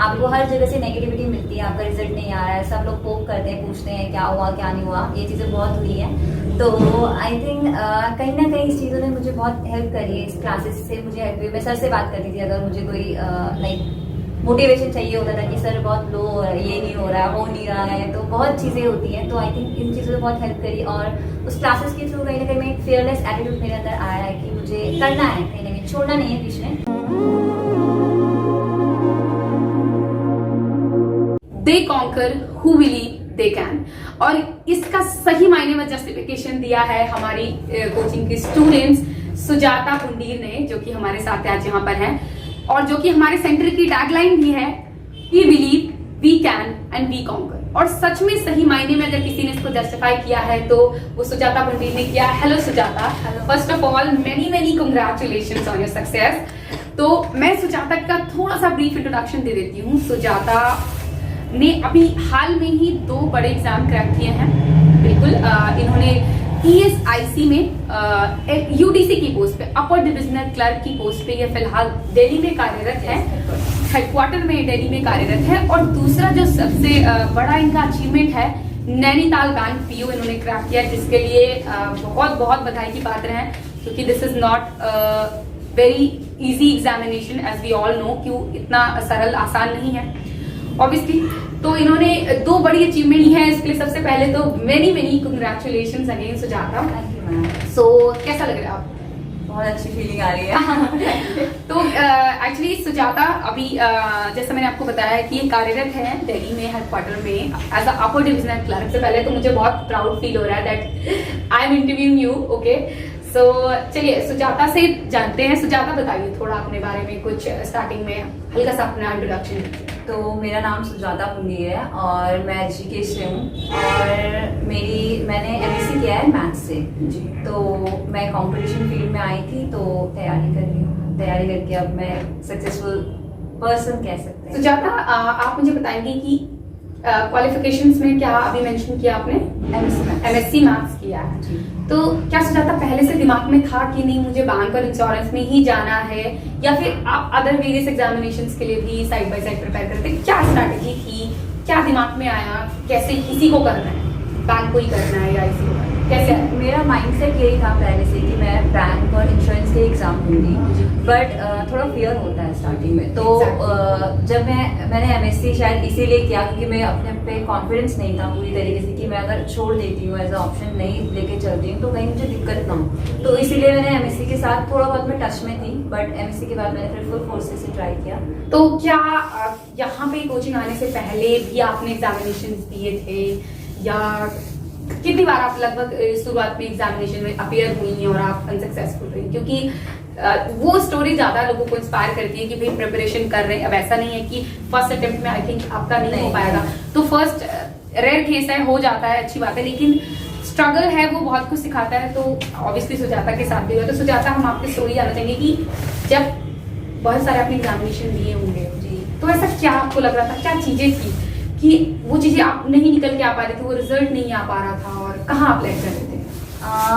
आपको हर जगह से नेगेटिविटी मिलती है, आपका रिजल्ट नहीं आ रहा है, सब लोग पोक करते हैं, पूछते हैं क्या हुआ क्या नहीं हुआ, ये चीज़ें बहुत हुई हैं। तो आई थिंक कहीं ना कहीं इस चीज़ों ने मुझे बहुत हेल्प करी है, इस क्लासेस से मुझे हेल्प हुई। मैं सर से बात करती थी अगर मुझे कोई लाइक मोटिवेशन चाहिए होता था कि सर बहुत लो हो रहा है, ये नहीं हो रहा है, हो नहीं रहा है, तो बहुत चीज़ें होती हैं। तो आई थिंक इन चीज़ों ने बहुत हेल्प करी और उस क्लासेस के थ्रू कहीं ना कहीं मैं एक फियरलेस एटीट्यूड मेरे अंदर आया है कि मुझे करना है, कहीं ना कहीं छोड़ना नहीं है बीच में। They conquer who believe they can, और इसका सही मायने में जस्टिफिकेशन दिया है हमारी कोचिंग के स्टूडेंट्स सुजाता पुंडीर ने, जो कि हमारे साथ आज यहाँ पर हैं, और जो कि हमारे सेंटर की टैगलाइन भी है, we believe we can and we conquer. और सच में सही मायने में अगर किसी ने इसको जस्टिफाई किया है तो वो सुजाता पुंडीर ने किया। Hello Sujata, first of all many many congratulations on your success. तो मैं सुजाता का थोड़ा सा ब्रीफ इंट्रोडक्शन दे देती हूँ। सुजाता ने अभी हाल में ही 2 बड़े एग्जाम क्रैक किए हैं। बिल्कुल, इन्होंने ESIC में UDC की पोस्ट पे, अपर डिविजनल क्लर्क की पोस्ट पे ये फिलहाल दिल्ली में कार्यरत है, हेडक्वार्टर में दिल्ली में कार्यरत है। और दूसरा जो सबसे बड़ा इनका अचीवमेंट है, नैनीताल बैंक PO इन्होंने क्रैक किया, जिसके लिए बहुत बहुत बधाई की पात्र हैं, क्योंकि this is not very easy examination as we all know, क्यों इतना सरल आसान नहीं है ऑब्वियसली। तो इन्होंने 2 बड़ी अचीवमेंट है, इसके लिए सबसे पहले तो many many congratulations again Sujata. Thank you ma'am. So कैसा लग रहा है आपको? बहुत अच्छी फीलिंग आ रही है। तो एक्चुअली सुजाता अभी जैसे मैंने आपको बताया कि ये कार्यरत है दिल्ली में हेडक्वार्टर में as a upper divisional clerk. से पहले तो मुझे बहुत प्राउड फील हो रहा है that I am interviewing you. Okay, so चलिए सुजाता से जानते हैं। सुजाता बताइए थोड़ा अपने बारे में, कुछ स्टार्टिंग में हल्का सा अपना इंट्रोडक्शन। तो मेरा नाम सुजाता पुंडीर है और मैं ऋषिकेश से हूँ और मैंने MSc किया है मैथ्स से जी। तो मैं कंपटीशन फील्ड में आई थी, तो तैयारी कर रही हूँ। तैयारी करके अब मैं सक्सेसफुल पर्सन कह सकते हैं। सुजाता, आप मुझे बताएंगे कि क्वालिफिकेशंस में क्या अभी मेंशन किया आपने? MSc मैथ्स किया है जी। तो क्या सुजाता पहले से दिमाग में था कि नहीं मुझे बैंक और इंश्योरेंस में ही जाना है, या फिर आप अदर वेरियस एग्जामिनेशंस के लिए भी साइड बाय साइड प्रिपेयर करते? क्या स्ट्रैटेजी थी, क्या दिमाग में आया, कैसे इसी को करना है, बैंक को ही करना है या इसी को करना है? कैसे? मेरा माइंडसेट यही था पहले से कि मैं बैंक और इंश्योरेंस के एग्जाम दूंगी, बट थोड़ा फियर होता है स्टार्टिंग में। तो जब मैंने MSc शायद इसीलिए किया क्योंकि मैं अपने पे कॉन्फिडेंस नहीं था पूरी तरीके से कि मैं अगर छोड़ देती हूँ एज अ ऑप्शन नहीं लेके चलती हूँ तो कहीं मुझे दिक्कत ना हो। तो इसीलिए मैंने MSc के साथ थोड़ा बहुत मैं टच में थी, बट MSc के बाद मैंने फिर फुल फोर्सेस से ट्राई किया। तो क्या यहाँ पे कोचिंग आने से पहले भी आपने एग्जामिनेशन दिए थे, या कितनी बार आप लगभग शुरुआत में एग्जामिनेशन में अपीयर हुई और आप अनसक्सेसफुल रही? क्योंकि वो स्टोरी ज्यादा लोगों को इंस्पायर करती है कि भाई प्रिपरेशन कर रहे हैं। अब ऐसा नहीं है कि फर्स्ट अटेम्प्ट में आई थिंक आपका नहीं हो पाएगा, तो फर्स्ट रेयर केस है, हो जाता है, अच्छी बात है, लेकिन स्ट्रगल है वो बहुत कुछ सिखाता है। तो ऑब्वियसली सुजाता के साथ भी हुआ। तो सुजाता, हम आपकी स्टोरी जानना चाहेंगे कि जब बहुत सारे आपने एग्जामिनेशन दिए होंगे जी, तो ऐसा क्या आपको लग रहा था, क्या चीजें थी कि वो चीजें आप नहीं निकल के आ पा रही थी, वो रिजल्ट नहीं आ पा रहा था, और कहाँ आप लैग कर रहे थे?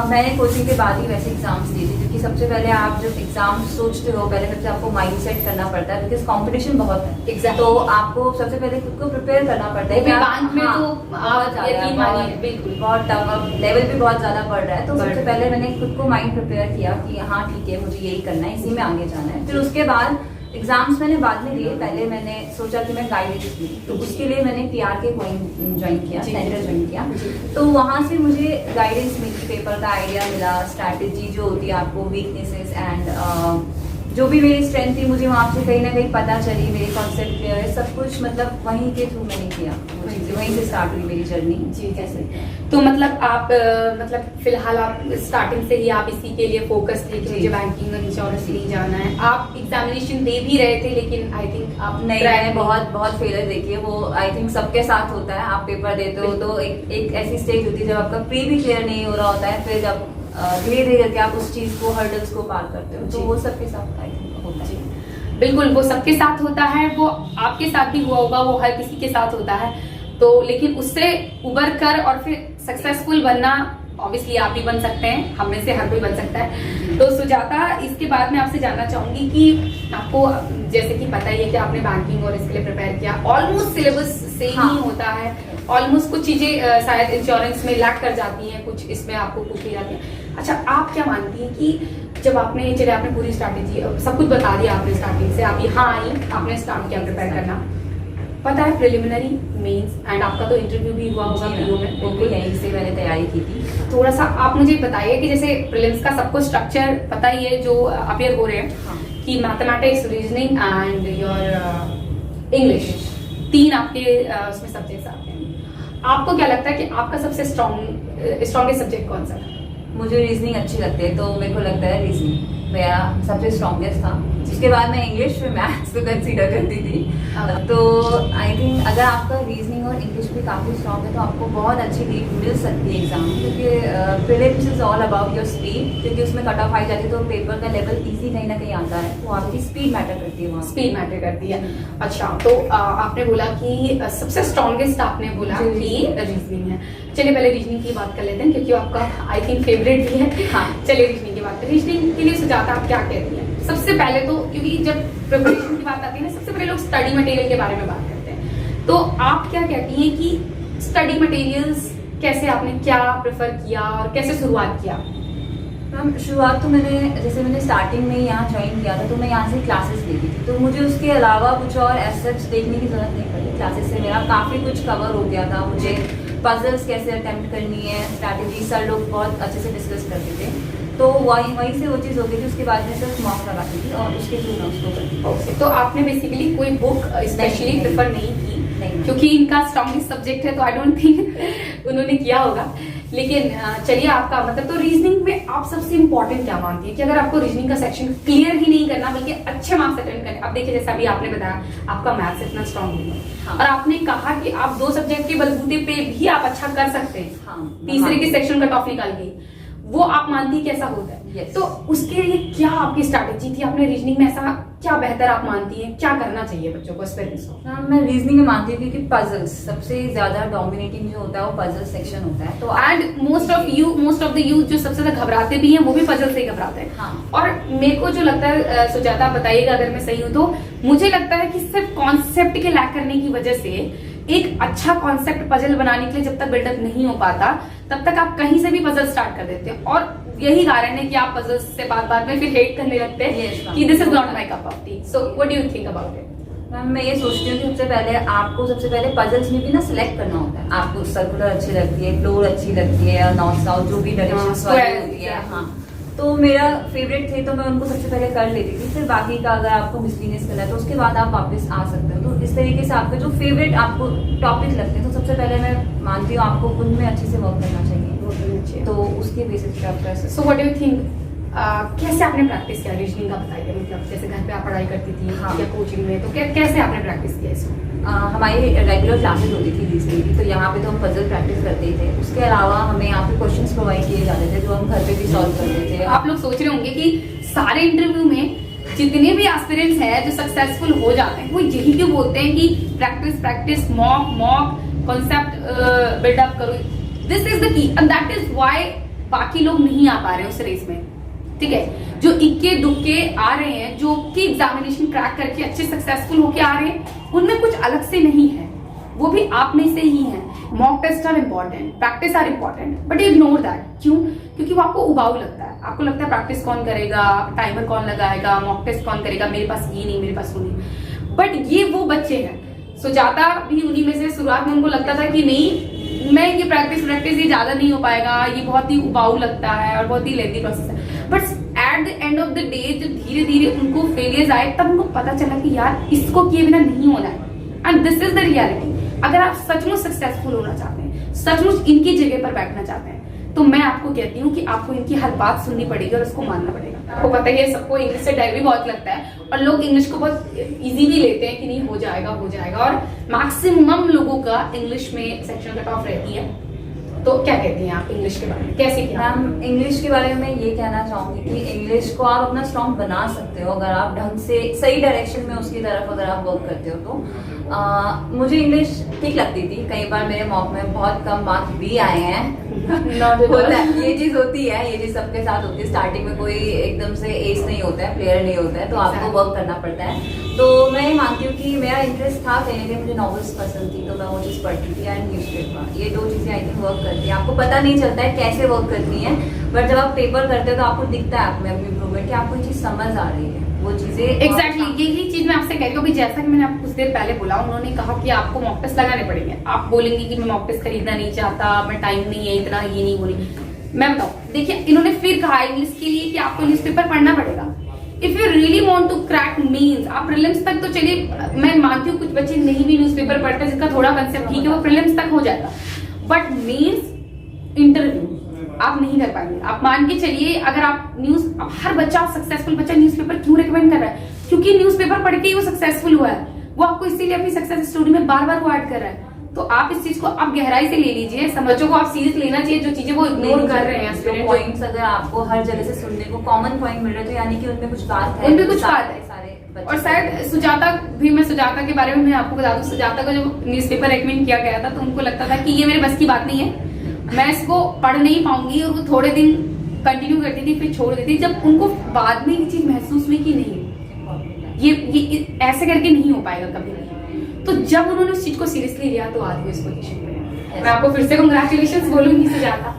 मैंने कोचिंग के बाद ही वैसे एग्जाम्स दिए थे, क्योंकि सबसे पहले आप जब एग्जाम सोचते हो पहले सबसे आपको माइंड सेट करना पड़ता है, बिकॉज कंपटीशन बहुत है। Exactly. तो आपको सबसे पहले खुद को प्रिपेयर करना पड़ता है। बैंक में हाँ, तो आप यकीन मानिए बिल्कुल बहुत टफ, अब लेवल भी बहुत ज्यादा बढ़ रहा है। तो सबसे पहले मैंने खुद को माइंड प्रिपेयर किया कि हाँ ठीक है, मुझे यही करना है, इसी में आगे जाना है। फिर उसके बाद एग्जाम्स मैंने बाद में दिए। पहले मैंने सोचा कि मैं गाइडेंस दूँ, तो उसके लिए मैंने PR के ज्वाइन किया, सेंटर ज्वाइन किया। तो वहाँ से मुझे गाइडेंस मिली, पेपर का आइडिया मिला, स्ट्रैटेजी जो होती है आपको, वीकनेसेस एंड जो भी मेरी स्ट्रेंथ थी मुझे वहाँ से कहीं ना कहीं पता चली, मेरे कॉन्सेप्ट क्लियर है, सब कुछ मतलब वहीं के थ्रू मैंने किया, वहीं से स्टार्ट हुई मेरी जर्नी जी। कैसे? तो मतलब आप मतलब फिलहाल आप स्टार्टिंग से ही आप इसी के लिए फोकस थे कि मुझे बैंकिंग और इंश्योरेंस नहीं जाना है। आप एग्जामिनेशन दे भी रहे थे, लेकिन आई थिंक आप नहीं, मैंने बहुत फेलियर देखी है। वो आई थिंक सबके साथ होता है। आप पेपर देते हो तो एक ऐसी स्टेज होती है जब आपका प्री भी क्लियर नहीं हो रहा होता है, फिर जब धीरे धीरे करके आप उस चीज को, हर्डल्स को पार करते हो, तो वो सबके साथ आई थिंक होता है। बिल्कुल, वो सबके साथ होता है, वो आपके साथ भी हुआ होगा, वो हर किसी के साथ होता है। तो लेकिन उससे उबर कर और फिर सक्सेसफुल बनना ऑब्वियसली आप भी बन सकते हैं, हम में से हर कोई बन सकता है। तो सुजाता, इसके बाद मैं आपसे जानना चाहूंगी कि आपको जैसे कि पता ही है कि आपने बैंकिंग और इसके लिए प्रिपेयर किया, ऑलमोस्ट सिलेबस सेम ही होता है, ऑलमोस्ट कुछ चीजें शायद इंश्योरेंस में लैक कर जाती हैं, कुछ इसमें आपको पूछी जाती है। अच्छा, आप क्या मानती हैं कि जब आपने चलिए आपने पूरी स्ट्रैटेजी सब कुछ बता दिया आपने स्टार्टिंग से, आप यहाँ आई, आपने स्टार्ट किया प्रिपेयर करना, पता है प्रिलिमिनरी, मेंस एंड आपका तो इंटरव्यू भी हुआ होगा पीओ में, बिल्कुल यहीं से मैंने तैयारी की थी। थोड़ा सा आप मुझे बताइए कि जैसे प्रीलिम्स का सबको स्ट्रक्चर पता ही है जो अपियर हो रहे हैं, हाँ। कि mathematics, reasoning and your English, 3 आपके उसमें सब्जेक्ट्स आते हैं। आपको क्या लगता है कि आपका सबसे स्ट्रॉन्गेस्ट सब्जेक्ट कौन सा है? मुझे रीजनिंग अच्छी लगती है, तो मेरे को लगता है रीजनिंग मेरा सबसे स्ट्रॉन्गेस्ट था। उसके बाद मैं इंग्लिश में मैथ्स को कंसीडर करती थी। तो आई थिंक अगर आपका रीजनिंग और इंग्लिश भी काफ़ी स्ट्रॉन्ग है तो आपको बहुत अच्छी लीड मिल सकती है एग्जाम, क्योंकि prelims is all about your speed, क्योंकि उसमें कट ऑफ आई जाती है तो पेपर का लेवल इजी कहीं ना कहीं आता है, तो आपकी स्पीड मैटर करती है, वहाँ स्पीड मैटर करती है। अच्छा, तो आपने बोला कि सबसे स्ट्रॉन्गेस्ट आपने बोला कि रीजनिंग है। चलिए पहले रीजनिंग की बात कर लेते हैं, क्योंकि आपका आई थिंक फेवरेट भी है। हाँ, चलिए रीजनिंग की बात करें। रीजनिंग के लिए सुजाता आप क्या कहती हैं? सबसे पहले तो, क्योंकि जब प्रिपरेशन की बात आती है ना, सबसे पहले लोग स्टडी मटेरियल के बारे में बात करते हैं, तो आप क्या कहती हैं कि स्टडी मटेरियल्स कैसे आपने क्या प्रेफर किया और कैसे शुरुआत किया? मैम शुरुआत तो मैंने स्टार्टिंग में यहाँ ज्वाइन किया था, तो मैं यहाँ से क्लासेस लेती थी, तो मुझे उसके अलावा कुछ और एज देखने की जरूरत नहीं पड़ी। क्लासेस से मेरा काफ़ी कुछ कवर हो गया था। मुझे पजल्स कैसे अटेम्प्ट करनी है, स्ट्रैटेजी सर लोग बहुत अच्छे से डिस्कस करते थे, तो वहीं से वो चीज़ हो गई थी। उसके बाद में सिर्फ मॉक लगाती थी और उसके थ्रू मैं उसको करती थी। तो आपने बेसिकली कोई बुक स्पेशली प्रेफर नहीं की, क्योंकि इनका स्ट्रॉन्गेस्ट सब्जेक्ट है, तो आई डोंट थिंक उन्होंने किया होगा। लेकिन चलिए, आपका मतलब तो रीजनिंग में आप सबसे इंपॉर्टेंट क्या मानती है कि अगर आपको रीजनिंग का सेक्शन क्लियर ही नहीं करना बल्कि अच्छे मार्क्स अटेंड करने, अब देखिए जैसा अभी आपने बताया आपका मैथ्स इतना स्ट्रॉन्ग नहीं है, हाँ। और आपने कहा कि आप 2 सब्जेक्ट के बलबूते पे भी आप अच्छा कर सकते हैं, हाँ, तीसरे के सेक्शन कट ऑफ निकाल के, वो आप मानती है कैसा होता है? Yes. तो उसके लिए क्या आपकी स्ट्रैटेजी थी? आपने रीजनिंग में ऐसा क्या बेहतर आप मानती हैं, क्या करना चाहिए बच्चों को, एस्पिरेंट्स को? मैं रीजनिंग में मानती हूँ कि पजल्स सबसे ज्यादा डोमिनेटिंग जो होता है वो पजल सेक्शन होता है। तो and most of the youth जो सबसे ज्यादा घबराते भी हैं वो भी पजल से ही घबराते हैं। हाँ। और मेरे को जो लगता है, सुजाता बताइएगा अगर मैं सही हूँ, तो मुझे लगता है कि सिर्फ कॉन्सेप्ट के लैक करने की वजह से एक अच्छा कॉन्सेप्ट पजल बनाने के लिए जब तक बिल्डअप नहीं हो पाता तब तक आप कहीं से भी पजल स्टार्ट कर देते हैं, और यही कारण है कि आप पजल से बाद में फिर हेट करने लगते हैं कि this is not my cup of T. So what do you think about it? Ma'am मैं ये सोचती हूँ कि सबसे पहले पजल्स में भी ना सिलेक्ट करना होता है। आपको सर्कुलर अच्छी लगती है, फ्लोर अच्छी लगती है, नॉर्थ साउथ जो भी डायरेक्शंस वाली होती है, हाँ, तो मेरा फेवरेट थे तो मैं उनको सबसे पहले कर लेती थी। फिर बाकी का अगर आपको मिसलिनियस करना है तो उसके बाद आप वापस आ सकते हो। तो इस तरीके से आपके जो फेवरेट आपको टॉपिक लगते हैं तो सबसे पहले मैं मानती हूँ आपको उनमें अच्छे से वर्क करना चाहिए, तो उसके बेसिस पे आप कर सकते। So what do you think, कैसे आपने प्रैक्टिस किया रीजनिंग का? बताइए, मतलब जैसे घर पे आप पढ़ाई करती थी, हाँ, या कोचिंग में, तो कैसे आपने प्रैक्टिस किया इसको? हमारी रेगुलर क्लासेस होती थी रीजनिंग की, तो यहाँ पे तो हम पजल प्रैक्टिस करते ही थे। उसके अलावा हमें यहाँ पे क्वेश्चंस प्रोवाइड किए जाते थे जो हम घर पे भी सॉल्व करते थे। आप लोग सोच रहे होंगे कि सारे इंटरव्यू में जितने भी एस्पिरेंट्स हैं जो सक्सेसफुल हो जाते हैं वो यही क्यों बोलते हैं कि प्रैक्टिस, मॉक कॉन्सेप्ट बिल्डअप करो, this is the key, and that is why बाकी लोग नहीं आ पा रहे उस रेस में। ठीक है, जो इक्के दुक्के आ रहे हैं, जो कि एग्जामिनेशन क्रैक करके अच्छे सक्सेसफुल होके आ रहे हैं, उनमें कुछ अलग से नहीं है, वो भी आप में से ही है। Mock test are important, practice are important, but ignore that. क्यों? क्योंकि वो आपको उबाऊ लगता है। आपको लगता है प्रैक्टिस कौन करेगा, टाइमर कौन लगाएगा, मॉक टेस्ट कौन करेगा, मेरे पास ये नहीं, मेरे पास वो नहीं। बट ये वो बच्चे हैं, सुजाता भी उन्हीं में से। शुरुआत में उनको लगता था कि नहीं, मैं ये प्रैक्टिस ये ज्यादा नहीं हो पाएगा, ये बहुत ही उबाऊ लगता है और बहुत ही लेंथी प्रोसेस है। But at the end of the day जब धीरे धीरे उनको फेलियर्स आए तब उनको पता चला कि यार इसको किए बिना नहीं होना है, and this is the reality. अगर आप सचमुच सक्सेसफुल होना चाहते हैं, सचमुच इनकी जगह पर बैठना चाहते हैं, तो मैं आपको कहती हूँ कि आपको इनकी हर बात सुननी पड़ेगी और उसको मानना पड़ेगा। आपको पता ही है, सबको इंग्लिश से डर भी बहुत लगता है और लोग इंग्लिश को बहुत इजी भी लेते हैं कि नहीं हो जाएगा, और मैक्सिमम लोगों का इंग्लिश में सेक्शन कट ऑफ रहती है। तो क्या कहती हैं आप इंग्लिश के बारे में, कैसे किया? मैम इंग्लिश के बारे में मैं ये कहना चाहूंगी कि इंग्लिश को आप अपना स्ट्रॉन्ग बना सकते हो अगर आप ढंग से सही डायरेक्शन में उसकी तरफ अगर आप वर्क करते हो तो। मुझे इंग्लिश ठीक लगती थी, कई बार मेरे मॉक में बहुत कम मार्क्स भी आए हैं, होता है, ये चीज होती है, ये चीज सबके साथ होती है। स्टार्टिंग में कोई एकदम से एस नहीं होता है, प्लेयर नहीं होता है, तो आपको वर्क करना पड़ता है। तो मैं मानती हूँ कि मेरा इंटरेस्ट था कहीं ना कहीं, मुझे नॉवेल्स पसंद थी तो मैं वो चीज़ पढ़ती थी, एंड न्यूज़पेपर, ये 2 चीज़ें आई थिंक वर्क करती है। आपको पता नहीं चलता है कैसे वर्क करती है, बट जब आप पेपर करते हो तो आपको दिखता है आप में इम्प्रूवमेंट, कि आपको ये चीज़ समझ आ रही है वो चीज़ें। एग्जैक्टली यही चीज मैं आपसे कह रही हूँ कि जैसा कि मैंने आपको कुछ देर पहले बोला, उन्होंने कहा कि आपको मॉक टेस्ट लगाने पड़ेंगे। आप बोलेंगे कि मैं मॉक टेस्ट खरीदना नहीं चाहता, मैं टाइम नहीं है इतना, ये नहीं बोली। मैं बताऊँ, देखिए इन्होंने फिर कहा इंग्लिश के लिए कि आपको न्यूज़पेपर पढ़ना पड़ेगा। If you really want to crack means, आप प्रीलिम्स तक तो चलिए, मैं मानती हूँ कुछ बच्चे नहीं भी न्यूज़पेपर पढ़ते, जिसका थोड़ा कंसेप्ट ठीक है, वो प्रीलिम्स तक हो जाएगा, बट मीन्स इंटरव्यू आप नहीं कर पाएंगे। आप मान के चलिए, अगर आप अब हर बच्चा, सक्सेसफुल बच्चा न्यूज़पेपर क्यों रिकमेंड कर रहा है? क्योंकि न्यूज़पेपर पढ़ के ही वो सक्सेसफुल हुआ है, वो आपको इसीलिए अपनी सक्सेस स्टोरी में बार बार वो ऐड कर रहा है। तो आप इस चीज को आप गहराई से ले लीजिए, बच्चों को आप सीरियस लेना चाहिए, जो चीजें वो इग्नोर कर रहे हैं। पॉइंट्स अगर आपको हर जगह से सुनने को कॉमन पॉइंट मिल रहे तो यानी कि उनमें कुछ बात है, उनमें कुछ बात है। सारे और शायद सुजाता भी, मैं सुजाता के बारे में मैं आपको बता दूं, सुजाता को जब न्यूज़पेपर रेकमेंड किया गया था तो उनको लगता था कि ये मेरे बस की बात नहीं है, मैं इसको पढ़ नहीं पाऊंगी, और वो थोड़े दिन कंटिन्यू करती थी फिर छोड़ देती। जब उनको बाद में ये चीज महसूस हुई कि नहीं, ये ऐसे करके नहीं हो पाएगा कभी भी, तो जब उन्होंने उस चीज को सीरियसली लिया तो आज वो इस पोजीशन पे है। मैं आपको फिर से कांग्रेचुलेशंस बोलूंगी सुजाता।